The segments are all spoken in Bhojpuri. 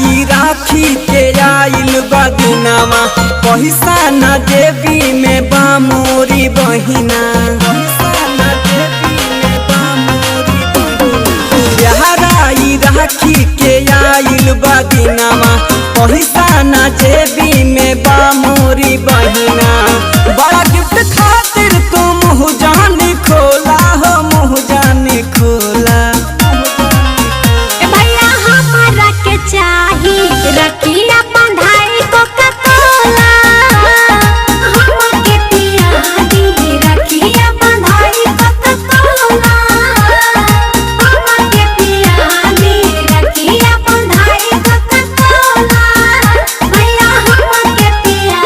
ई राखी के आइल बदिनामा पैसा न देवी में बामोरी बहिना ई राखी के आइल बदिनामा पैसा न देवी में बामोरी बहिना बड़ा गिफ्ट खातिर तू मुँह जानी खोला हो मुँह जानी खोला चाही रखिया बंधाई कोका-कोला हमके पिया दी रखिया बंधाई कोका-कोला हमके पिया दी रखिया बंधाई कोका-कोला भैया हमके पिया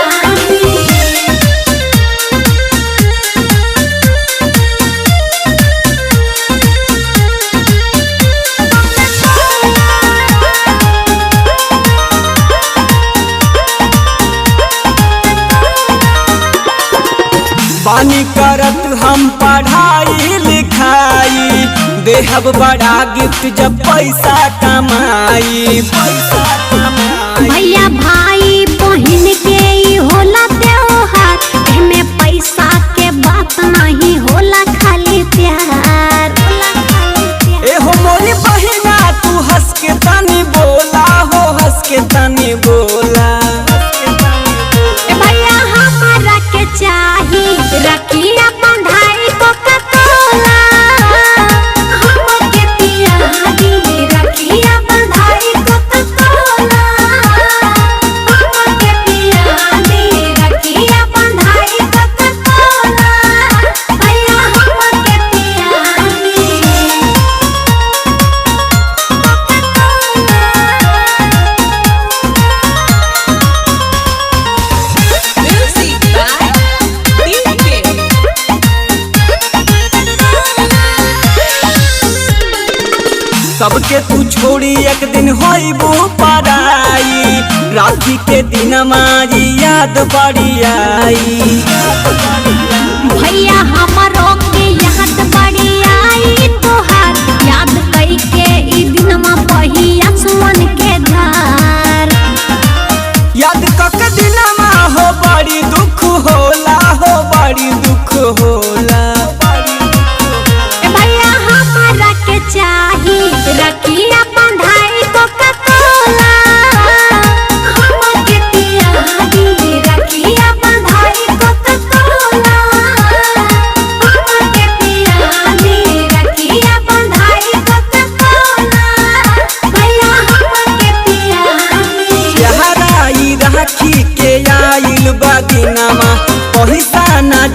बानी करत हम पढ़ाई लिखाई देहब बड़ा गिफ्ट जब पैसा कमाई भैया भाई बहन के ही होला त्योहार एमे पैसा के बात नहीं होला खाली प्यार एहो मोरी बहिना तू हंस के तनी बोला हो हंस के तनी बोला भैया हमारा के चाही रखिया बंधाई कोका-कोला हमके पिया दी रखिया बंधाई कोका-कोला हमके पिया दी रखिया बंधाई कोका-कोला भैया हमके पिया सबके तू छोड़ी एक दिन होइबो पराई राखी के दिन मारी याद बड़ी आई भैया हमारो के याद बड़ी आई तोहार याद कई के ई दिनमा पहिया सुमन के धार याद कक दिन हो बड़ी दुख होला हो बड़ी दुख होला भैया हमारा के चाही रखिया बंधाई कोका-कोला हमके पिया दी रखिया बंधाई कोका-कोला हमके पिया दी रखिया बंधाई कोका-कोला भैया हमके पिया ई राखी के आइल बदिनामा पैसा न